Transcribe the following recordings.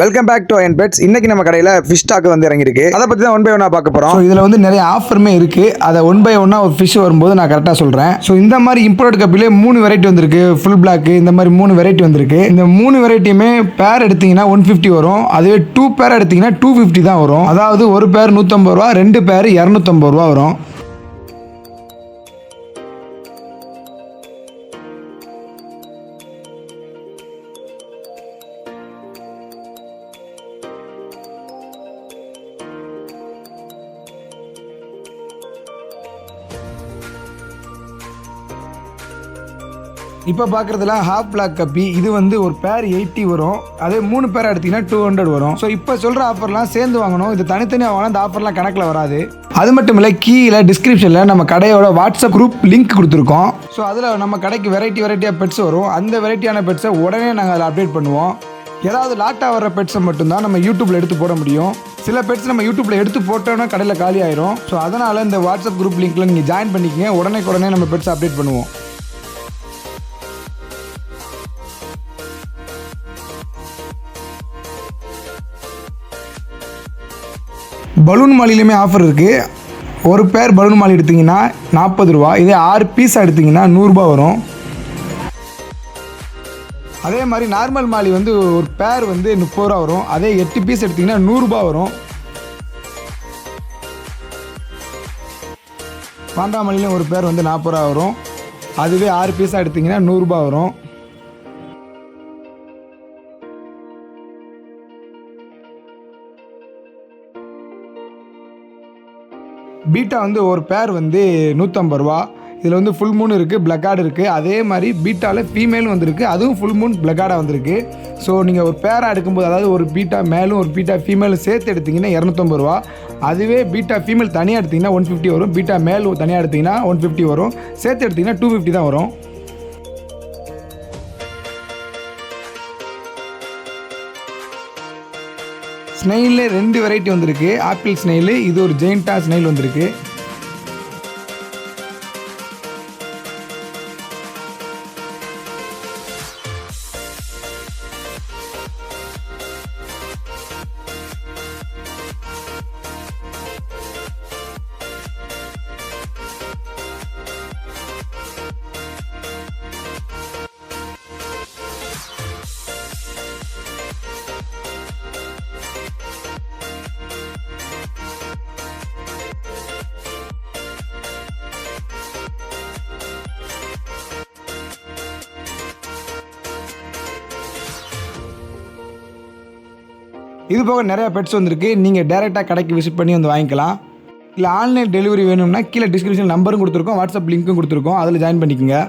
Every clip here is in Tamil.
Welcome back to iron beds. இன்னைக்கு நம்ம கடையில் ஃபிஷ் ஸ்டாக் வந்து இறங்கிருக்கு. அதை பற்றி தான் ஒன் பை ஒன்னா பார்க்க போகிறோம். இதில் வந்து நிறைய ஆஃபருமே இருக்குது. அதை ஒன் பை ஒன்னா ஒரு ஃபிஷ் வரும்போது நான் கரெக்டாக சொல்கிறேன். ஸோ இந்த மாதிரி இம்போர்ட் கப்பிலே 3 வெரைட்டி வந்திருக்கு. ஃபுல் பிளாக் இந்த மாதிரி 3 வெரைட்டி வந்திருக்கு. இந்த 3 வெரைட்டியுமே பேர் எடுத்தீங்கன்னா 150 வரும். அதுவே 2 பேர் எடுத்தீங்கன்னா 250 தான் வரும். அதாவது ஒரு பேர் 150 ரூபா, 2 பேர் 250 ரூபா வரும். இப்போ பார்க்குறதுல ஹாஃப் பிளாக் கப்பி. இது வந்து ஒரு பேர் 80 வரும். அதே 3 பேர் எடுத்திங்கன்னா 200 வரும். ஸோ இப்போ சொல்கிற ஆஃபர்லாம் சேர்ந்து வாங்கணும். இது தனித்தனியாக வாங்கினா இந்த ஆஃபர்லாம் கணக்கில் வராது. அது மட்டும் இல்லை, கீழே டிஸ்கிரிப்ஷனில் நம்ம கடையோட வாட்ஸ்அப் குரூப் லிங்க் கொடுத்துருக்கோம். ஸோ அதில் நம்ம கடைக்கு வெரைட்டியாக பெட்ஸ் வரும். அந்த வெரைட்டியான பெட்ஸை உடனே நாங்கள் அதில் அப்டேட் பண்ணுவோம். ஏதாவது லாட்டாக வர பெட்ஸை மட்டும்தான் நம்ம யூடியூப்பில் எடுத்து போட முடியும். சில பெட்ஸ் நம்ம யூடியூப்பில் எடுத்து போட்டோன்னா கடையில் காலி ஆயிரும். ஸோ அதனால் இந்த வாட்ஸ்அப் குரூப் லிங்க்கில் நீங்கள் ஜாயின் பண்ணிக்கங்க. உடனே நம்ம பெட்ஸ் அப்டேட் பண்ணுவோம். பலூன் மாலிலையுமே ஆஃபர் இருக்குது. ஒரு பேர் பலூன் மாலி எடுத்திங்கன்னா 40 ரூபா. இதே 6 பீஸ் எடுத்திங்கன்னா 100 ரூபா வரும். அதே மாதிரி நார்மல் மாலி வந்து ஒரு பேர் வந்து 30 ரூபா வரும். அதே 8 பீஸ் எடுத்திங்கன்னா 100 ரூபா வரும். பாண்டா மாலிலையும் ஒரு பேர் வந்து 40 ரூபா வரும். அதுவே 6 பீஸாக எடுத்திங்கன்னா 100 ரூபா வரும். பீட்டா வந்து ஒரு பேர் வந்து 150 ரூபா. இதில் வந்து ஃபுல் மூன் இருக்குது, பிளக்கார்டு இருக்குது. அதே மாதிரி பீட்டாவில் ஃபீமேலும் வந்திருக்கு. அதுவும் ஃபுல் மூன் பிளக்கார்டாக வந்திருக்கு. ஸோ நீங்கள் ஒரு பேராக எடுக்கும்போது, அதாவது ஒரு பீட்டா மேலும் ஒரு பீட்டா ஃபீமேலும் சேர்த்து எடுத்திங்கன்னா 250 ரூபா. அதுவே பீட்டா ஃபீமேல் தனியாக எடுத்திங்கன்னா 150 வரும். பீட்டா மேல் தனியாக எடுத்திங்கன்னா 150 வரும். சேர்த்து எடுத்திங்கன்னா 250 தான் வரும். ஸ்னெயிலே 2 வெரைட்டி வந்திருக்கு. ஆப்பிள் ஸ்னெயில், இது ஒரு ஜெயின்டா ஸ்னெயில் வந்திருக்கு. இது போக நிறைய பெட்ஸ் வந்திருக்கு. நீங்கள் டேரெக்டாக கடைக்கு விசிட் பண்ணி வந்து வாங்கிக்கலாம். இல்லை ஆன்லைன் டெலிவரி வேணும்னா கீழே டிஸ்கிரிப்ஷன் நம்பரும் கொடுத்துருக்கோம், வாட்ஸ்அப் லிங்க்கும் கொடுத்துருக்கோம். அதில் ஜாயின் பண்ணிக்கோங்க.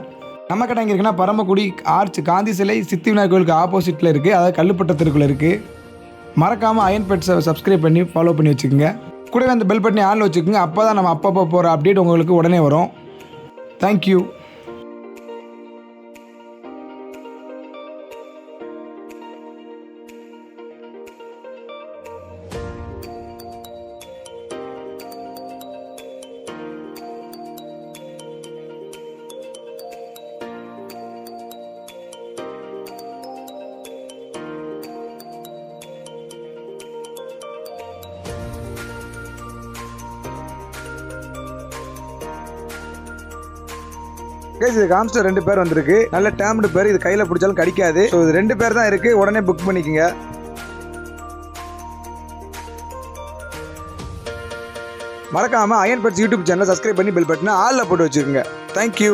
நம்ம கடை எங்கே இருக்குன்னா பரமக்குடி ஆர்ச் காந்தி சிலை சித்தி விநாயகர் கோயிலுக்கு ஆப்போசிட்டில் இருக்குது. அதாவது கல்லுப்பட்ட தெருக்குள்ள இருக்குது. மறக்காமல் அயன் பெட்ஸை சப்ஸ்கிரைப் பண்ணி ஃபாலோ பண்ணி வச்சுக்கோங்க. கூடவே அந்த பெல் பட்டனை ஆனில் வச்சுக்கோங்க. அப்போ தான் நம்ம அப்பப்போ போகிற அப்டேட் உங்களுக்கு உடனே வரும். தேங்க்யூ. இது காம்ஸ்டர் 2 பேர் வந்திருக்கு. நல்ல டேம்டு பேர். இது கையில் பிடிச்சாலும் கடிக்காது. ஸோ இது 2 பேர் தான் இருக்குது. உடனே புக் பண்ணிக்கோங்க. மறக்காமல் அயன் பெட்ஸ் யூடியூப் சேனலை சப்ஸ்கிரைப் பண்ணி பெல் பட்டனை ஆலில் போட்டு வச்சுக்கோங்க. தேங்க்யூ.